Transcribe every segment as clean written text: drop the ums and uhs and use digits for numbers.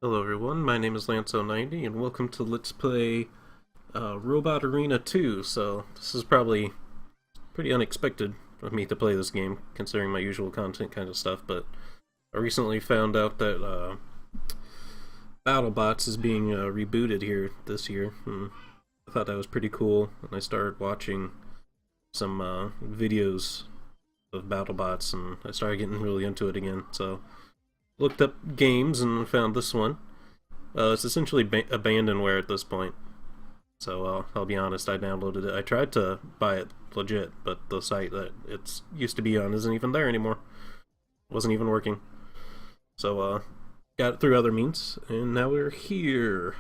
Hello everyone, my name is Lance090 and welcome to Let's Play Robot Arena 2. So this is probably pretty unexpected for me to play this game, considering my usual content kind of stuff, but I recently found out that Battlebots is being rebooted here this year. I thought that was pretty cool, and I started watching some videos of Battlebots, and I started getting really into it again, so looked up games and found this one. It's essentially abandonware at this point. So I'll be honest, I downloaded it. I tried to buy it legit, but the site that it's used to be on isn't even there anymore. It wasn't even working. So got it through other means, and now we're here.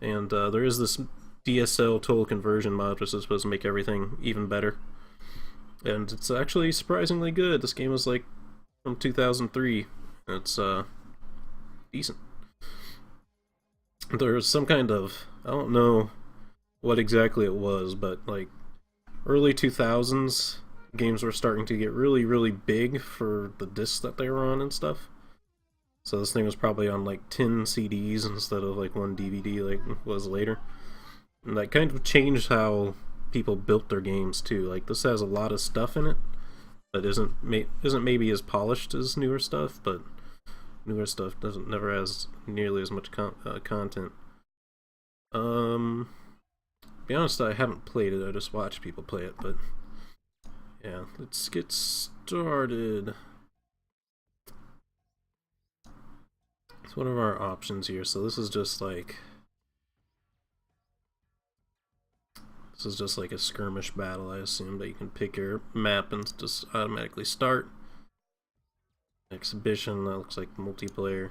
And there is this DSL total conversion mod, which is supposed to make everything even better. And it's actually surprisingly good. This game is like from 2003. It's decent. There's some kind of, I don't know what exactly it was, but like early 2000s games were starting to get really big for the discs that they were on and stuff. So this thing was probably on like 10 CDs instead of like one DVD like it was later. And that kind of changed how people built their games too. Like this has a lot of stuff in it that isn't maybe as polished as newer stuff, but newer stuff never has nearly as much content. Be honest, I haven't played it. I just watch people play it, but yeah, let's get started. It's one of our options here. So this is just like a skirmish battle, I assume, but you can pick your map and just automatically start. Exhibition, that looks like multiplayer. I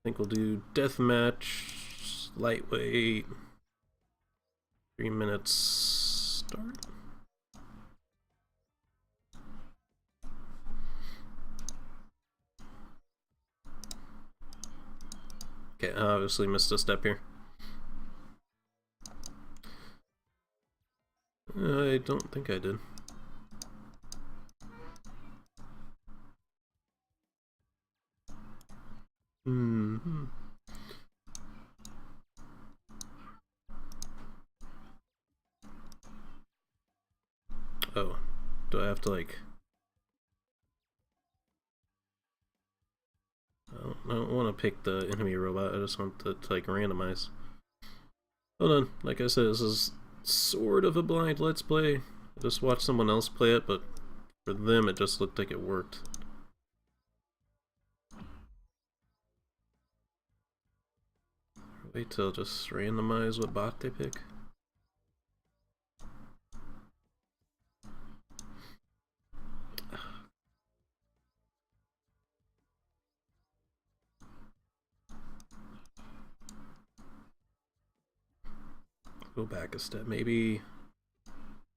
think we'll do deathmatch, lightweight, 3 minutes, start. Okay, I obviously missed a step here. I don't think I did. Oh, do I have to like... I don't want to pick the enemy robot, I just want to like randomize. Hold on, like I said, this is sort of a blind let's play. I just watched someone else play it, but for them it just looked like it worked. Wait till just randomize what bot they pick. Go back a step, maybe.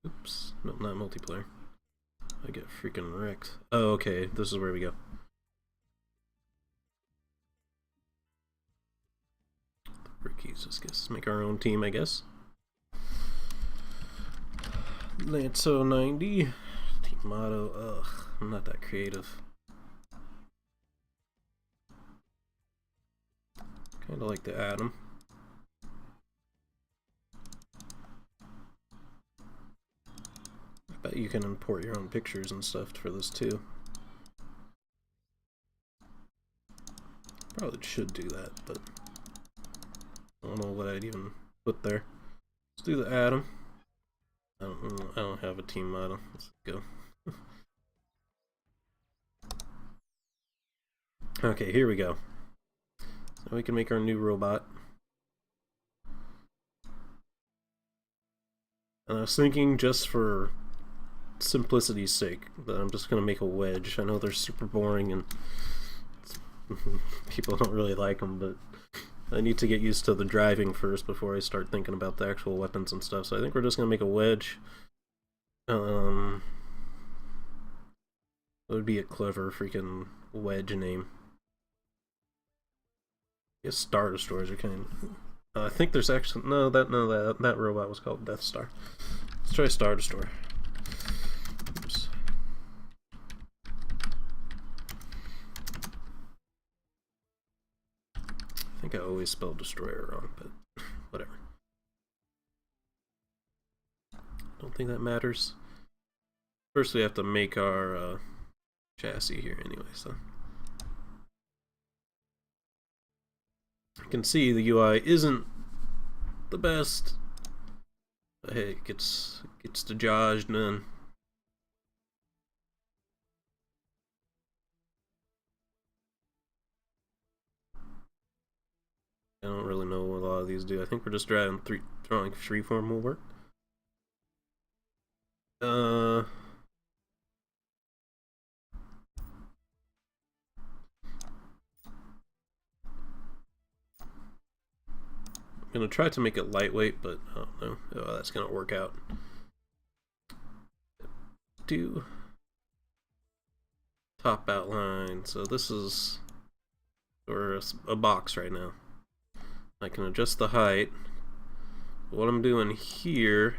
Oops, no, not multiplayer. I get freaking wrecked. Oh, okay, this is where we go. Rookies, just guess, make our own team, I guess. Lance090. Team motto, ugh, I'm not that creative. Kinda like the Atom. I bet you can import your own pictures and stuff for this too. Probably should do that, but I don't know what I'd even put there. Let's do the Atom. I don't have a team model. Let's go. Okay, here we go. So we can make our new robot. And I was thinking, just for simplicity's sake, that I'm just gonna make a wedge. I know they're super boring and people don't really like them, but I need to get used to the driving first before I start thinking about the actual weapons and stuff. So I think we're just gonna make a wedge. What would be a clever freaking wedge name? I guess Star Destroyers are kind of... I think there's actually... that robot was called Death Star. Let's try Star Destroyer. Oops. I think I always spelled destroyer wrong, but whatever. Don't think that matters. First we have to make our chassis here anyway, so. You can see the UI isn't the best, but hey, it gets the job done. I don't really know what a lot of these do. I think we're just drawing freeform will work. I'm gonna try to make it lightweight, but I don't know if that's gonna work out. Do top outline. So this is a box right now. I can adjust the height. What I'm doing here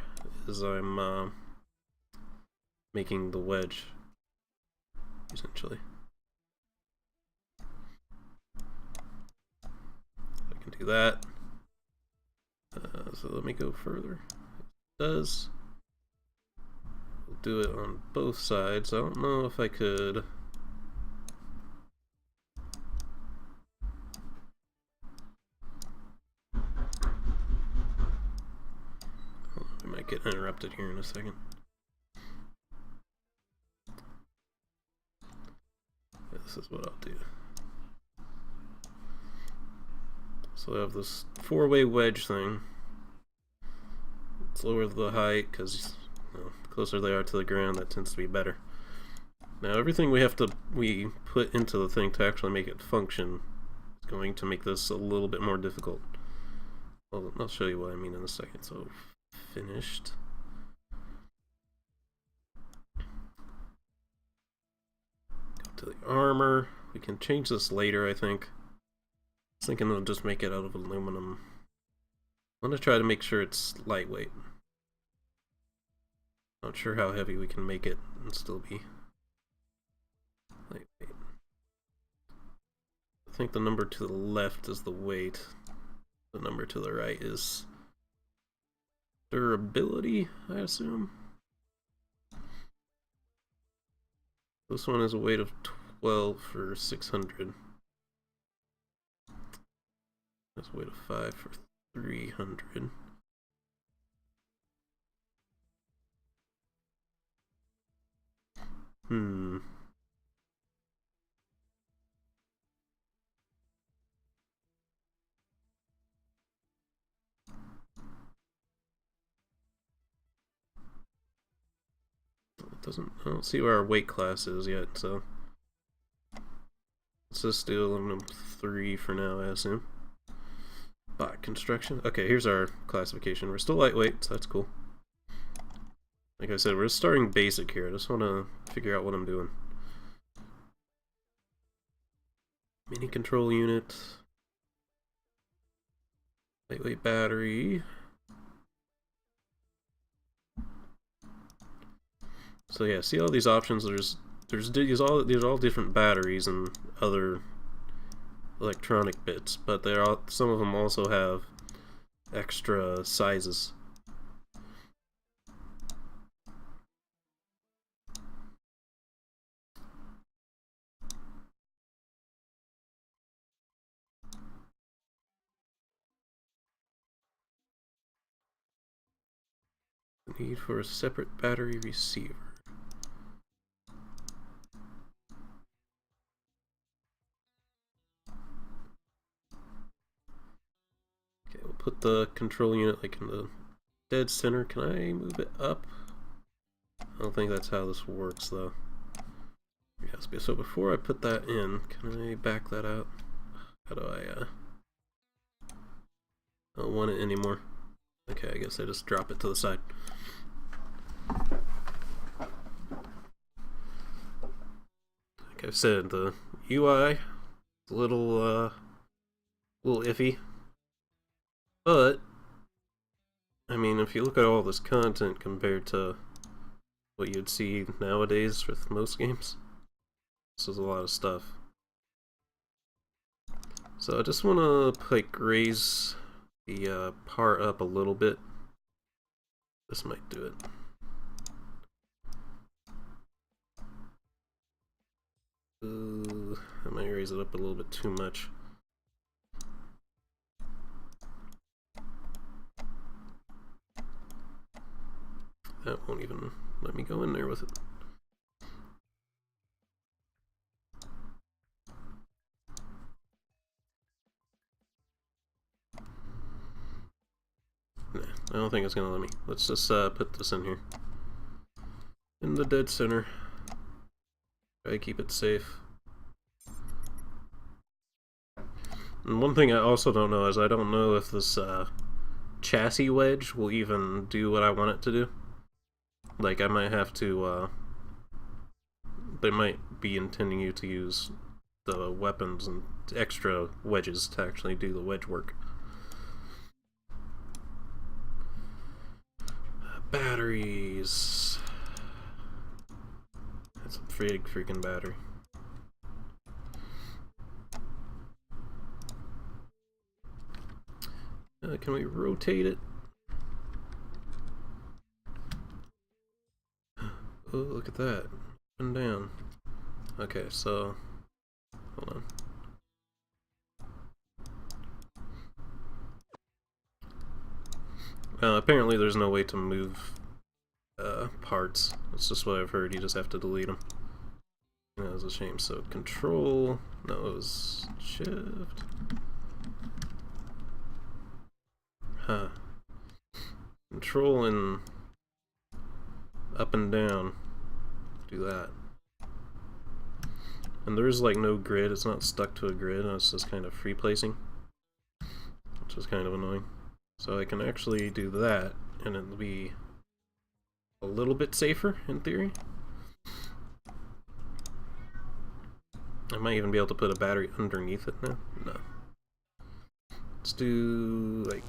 is I'm making the wedge, essentially. I can do that. So let me go further. It does. We'll do it on both sides. I don't know if I could. We might get interrupted here in a second. This is what I'll do. So I have this four-way wedge thing. Let's lower the height because the closer they are to the ground, that tends to be better. Now everything we put into the thing to actually make it function is going to make this a little bit more difficult. Well, I'll show you what I mean in a second. So finished. Go to the armor. We can change this later, I think. I was thinking I'll just make it out of aluminum. I'm gonna try to make sure it's lightweight. Not sure how heavy we can make it and still be lightweight. I think the number to the left is the weight. The number to the right is durability, I assume. This one is a weight of 12 for 600. That's a weight of 5 for 300. I don't see where our weight class is yet, so let's just do aluminum 3 for now, I assume. Bot construction. Okay, here's our classification. We're still lightweight, so that's cool. Like I said, we're starting basic here. I just want to figure out what I'm doing. Mini control unit. Lightweight battery. So yeah, see all these options. There's these all different batteries and other electronic bits, but some of them also have extra sizes. Need for a separate battery receiver. Okay, we'll put the control unit like in the dead center. Can I move it up? I don't think that's how this works though. Yes, so before I put that in, can I back that out? How do I don't want it anymore. Okay, I guess I just drop it to the side. Like I said, the UI is a little iffy, but I mean, if you look at all this content compared to what you'd see nowadays with most games, this is a lot of stuff. So I just want to like raise the par up a little bit. This might do it. I might raise it up a little bit too much. That won't even let me go in there with it. Nah, I don't think it's gonna let me. Let's just put this in here. In the dead center. Try to keep it safe. And one thing I also don't know is I don't know if this chassis wedge will even do what I want it to do. Like I might have to they might be intending you to use the weapons and extra wedges to actually do the wedge work. Batteries. That's a big freaking battery. Can we rotate it? Oh, look at that. Up and down. Okay, so hold on. Apparently there's no way to move parts. That's just what I've heard. You just have to delete them. That was a shame. So control. No, it was shift. Huh. Control and up and down. Do that. And there's like no grid. It's not stuck to a grid. It's just kind of free placing, which is kind of annoying. So I can actually do that, and it'll be a little bit safer in theory. I might even be able to put a battery underneath it now. No. Let's do like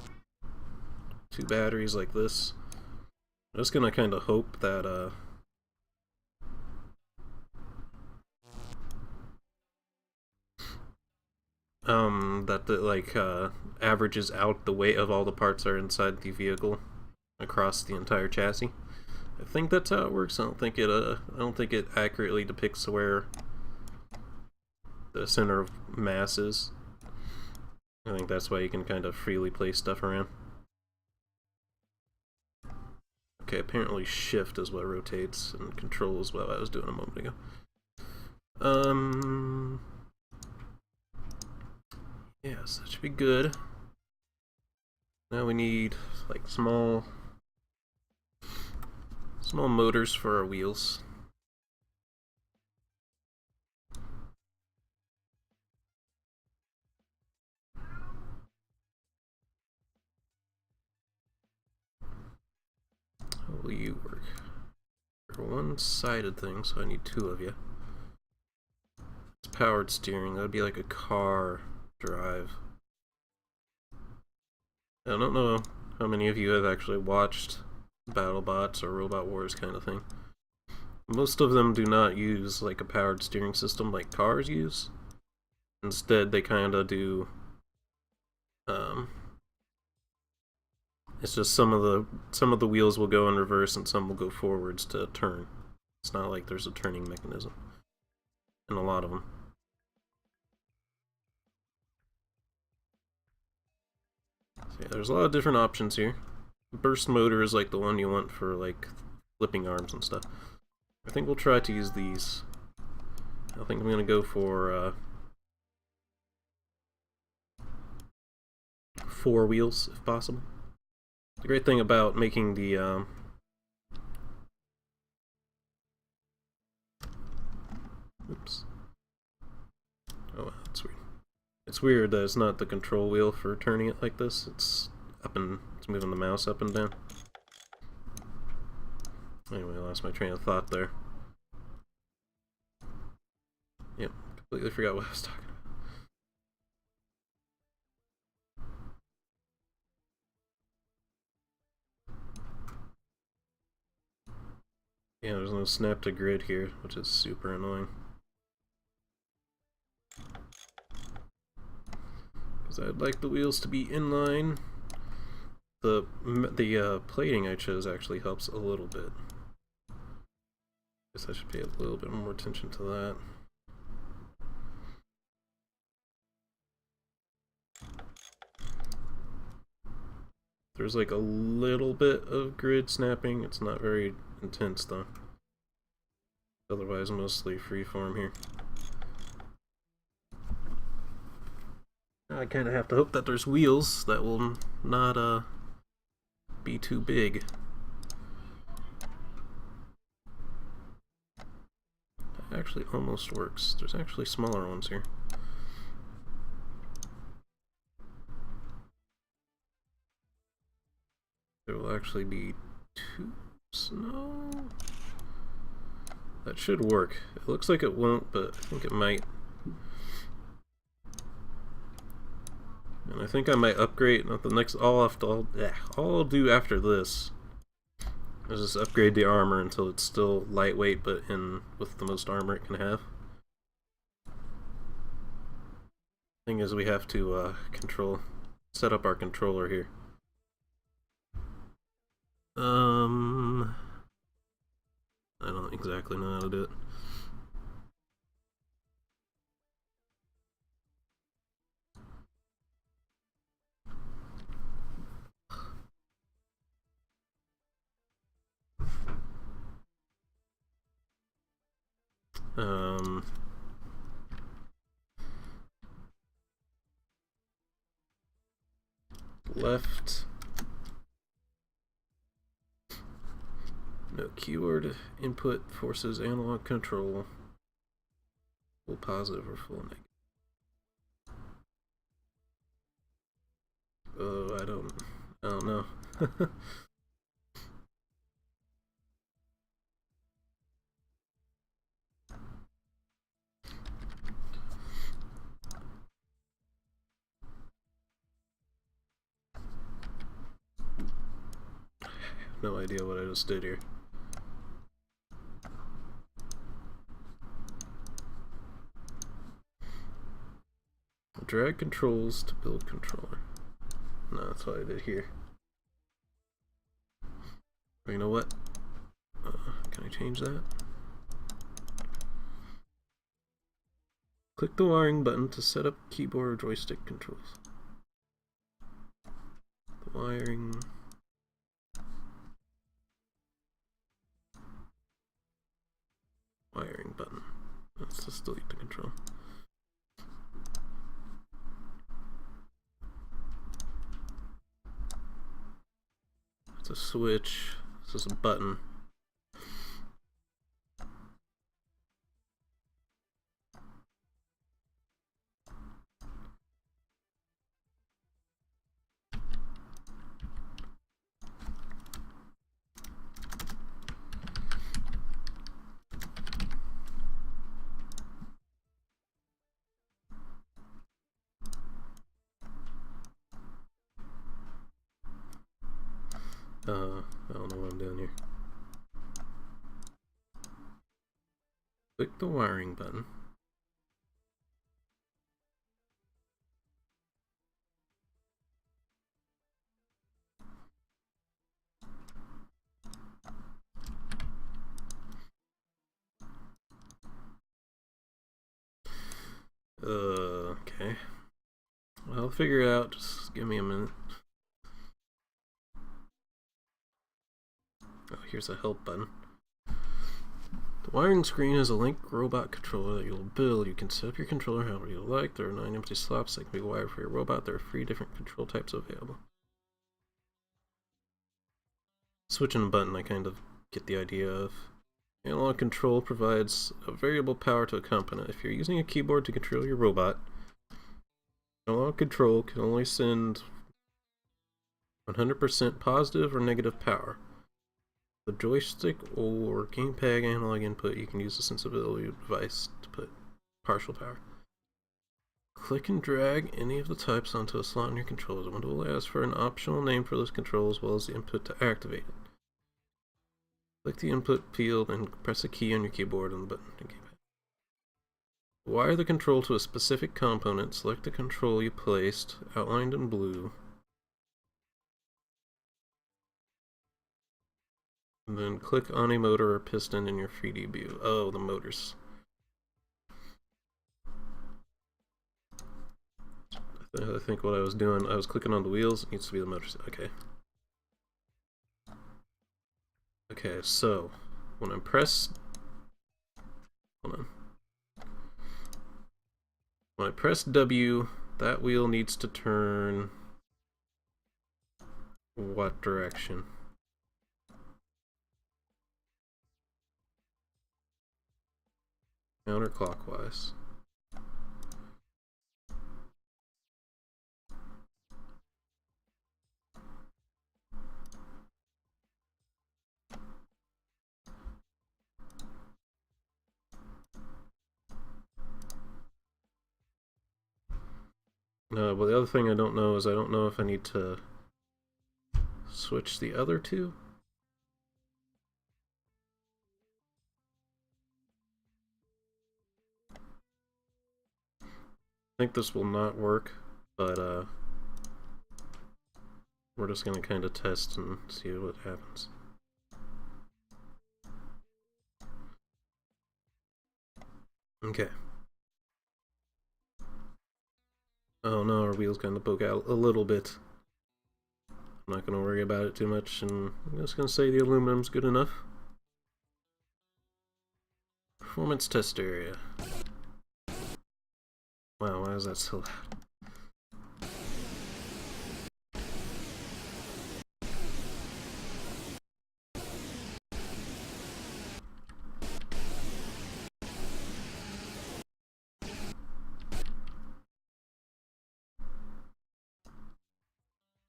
2 batteries like this. I'm just gonna kind of hope that that averages out the weight of all the parts that are inside the vehicle across the entire chassis. I think that's how it works. I don't think it accurately depicts where the center of mass is. I think that's why you can kind of freely place stuff around. Okay, apparently shift is what rotates, and control is what I was doing a moment ago. Yes, that should be good. Now we need like small motors for our wheels. How will you work? You're a one-sided thing, so I need 2 of you. It's powered steering. That would be like a car drive. I don't know how many of you have actually watched Battlebots or Robot Wars kind of thing. Most of them do not use like a powered steering system like cars use. Instead, they kind of do. It's just some of the wheels will go in reverse and some will go forwards to turn. It's not like there's a turning mechanism in a lot of them. So yeah, there's a lot of different options here. Burst motor is like the one you want for like flipping arms and stuff. I think we'll try to use these. I think I'm gonna go for 4 wheels if possible. The great thing about making the oops. Oh, that's weird. It's weird that it's not the control wheel for turning it like this. It's moving the mouse up and down. Anyway, I lost my train of thought there. Yep, completely forgot what I was talking about. Yeah, there's no snap to grid here, which is super annoying. because I'd like the wheels to be in line. The plating I chose actually helps a little bit. Guess I should pay a little bit more attention to that. There's like a little bit of grid snapping. It's not very intense though. Otherwise, mostly freeform here. I kind of have to hope that there's wheels that will not be too big. That actually almost works. There's actually smaller ones here. There will actually be two snow. That should work. It looks like it won't, but I think it might. And I think I might upgrade. Not the next. All I'll do after this is just upgrade the armor until it's still lightweight, but with the most armor it can have. Thing is, we have to set up our controller here. I don't exactly know how to do it. Left. No keyword input forces analog control. Full positive or full negative. Oh, I don't know. No idea what I just did here. Drag controls to build controller. No, that's what I did here. You know what? Can I change that? Click the wiring button to set up keyboard or joystick controls. The wiring button. Let's just delete the control. It's a switch. This is a button. I don't know what I'm doing here. Click the wiring button. Okay. I'll figure it out. Just give me a minute. Oh, here's a help button. The wiring screen is a Link robot controller that you'll build. You can set up your controller however you like. There are 9 empty slots that can be wired for your robot. There are 3 different control types available. Switching a button, I kind of get the idea of. Analog control provides a variable power to a component. If you're using a keyboard to control your robot, analog control can only send 100% positive or negative power. The joystick or gamepad analog input, you can use the sensibility device to put partial power. Click and drag any of the types onto a slot in your controller. The window will ask for an optional name for this control as well as the input to activate it. Click the input field and press a key on your keyboard and the button and gamepad. Wire the control to a specific component. Select the control you placed, outlined in blue. And then click on a motor or piston in your 3D view. Oh, the motors. I think what I was doing, I was clicking on the wheels. It needs to be the motors. Okay. Okay, so when I press... Hold on. When I press W, that wheel needs to turn... what direction? Counterclockwise. Well, the other thing I don't know is I don't know if I need to switch the other two. I think this will not work, but we're just going to kind of test and see what happens. Okay. Oh no, our wheel's kind of poke out a little bit. I'm not going to worry about it too much, and I'm just going to say the aluminum's good enough. Performance test area. Wow, why is that so loud?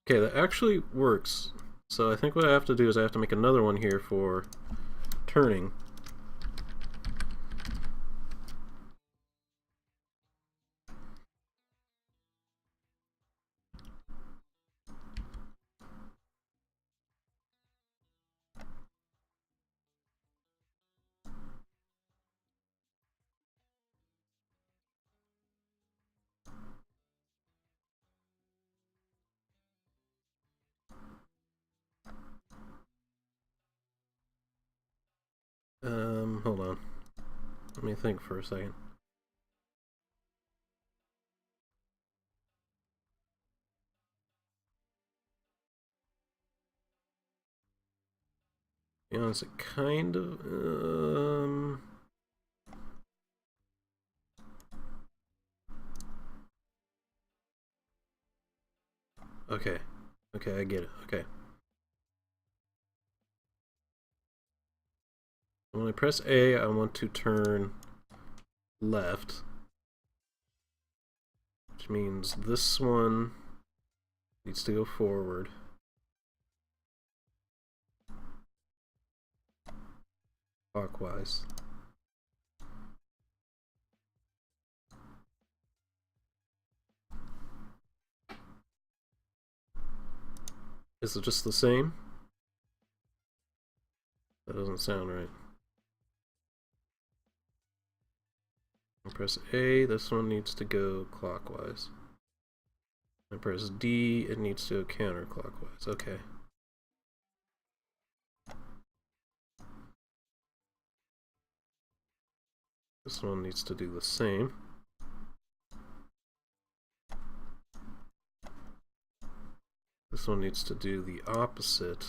Okay, that actually works. So I think what I have to do is I have to make another one here for turning. Hold on. Let me think for a second. To be honest, it kind of, okay. Okay, I get it. Okay. When I press A, I want to turn left, which means this one needs to go forward. Clockwise. Is it just the same? That doesn't sound right. I press A, this one needs to go clockwise. I press D, it needs to go counterclockwise. Okay. This one needs to do the same. This one needs to do the opposite.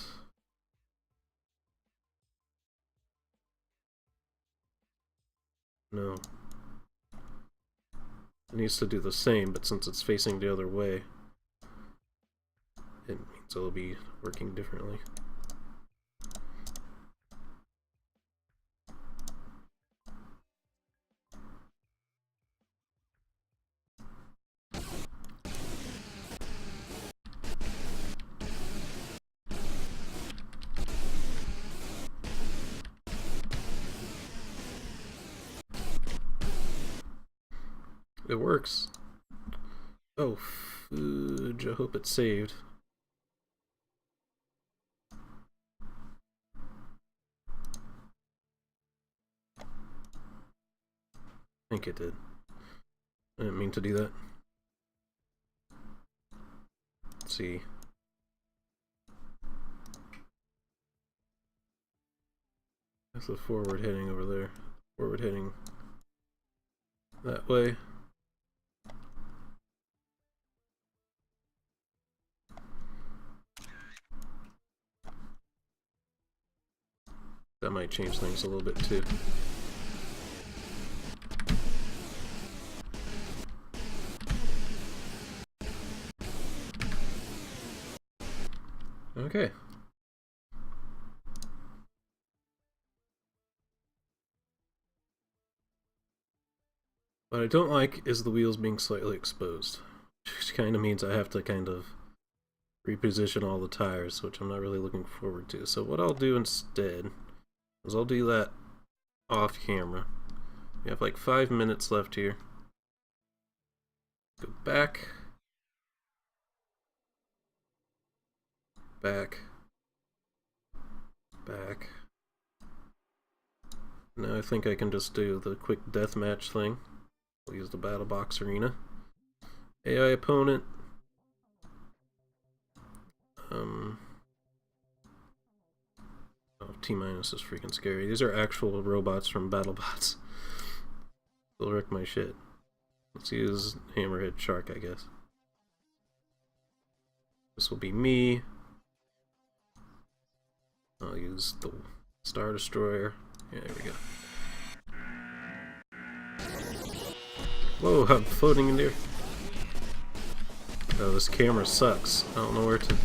No. It needs to do the same, but since it's facing the other way, it means it'll be working differently. It works. Oh, fudge. I hope it's saved. I think it did. I didn't mean to do that. Let's see. That's the forward heading over there. Forward heading that way. That might change things a little bit too. Okay. What I don't like is the wheels being slightly exposed, which kind of means I have to kind of reposition all the tires, which I'm not really looking forward to. So what I'll do instead is I'll do that off camera. We have like 5 minutes left here. Go back. Back. Back. Now I think I can just do the quick deathmatch thing. We'll use the Battlebots Arena. AI opponent. Oh, T- is freaking scary. These are actual robots from Battlebots. They'll wreck my shit. Let's use Hammerhead Shark, I guess. This will be me. I'll use the Star Destroyer. Yeah, there we go. Whoa, I'm floating in there. Oh, this camera sucks. I don't know where to...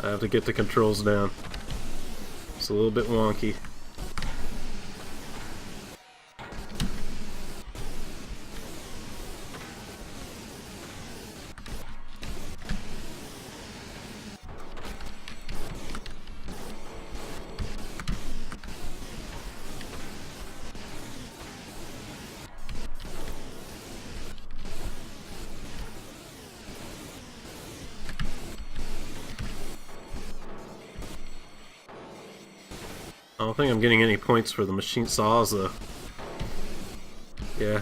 I have to get the controls down. It's a little bit wonky. I don't think I'm getting any points for the machine saws, though. Yeah.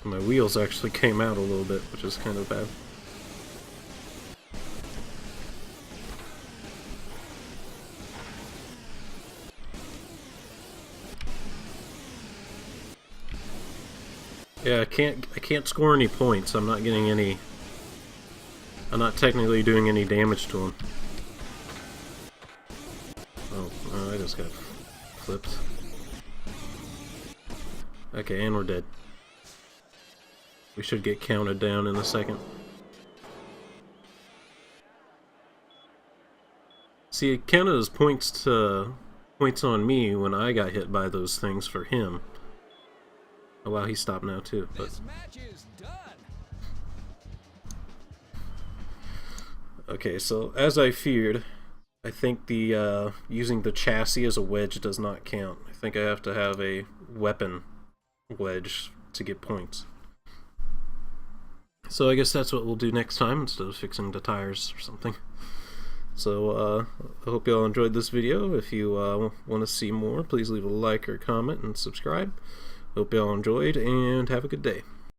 My wheels actually came out a little bit, which is kind of bad. Yeah, I can't score any points. I'm not getting any. I'm not technically doing any damage to them. Oh, I just got flipped. Okay, and we're dead. We should get counted down in a second. See, it counted as points on me when I got hit by those things for him. Oh wow, he stopped now too. But this match is done. Okay, so as I feared, I think the using the chassis as a wedge does not count. I think I have to have a weapon wedge to get points. So I guess that's what we'll do next time instead of fixing the tires or something. So I hope you all enjoyed this video. If you want to see more, please leave a like or comment and subscribe. Hope you all enjoyed and have a good day.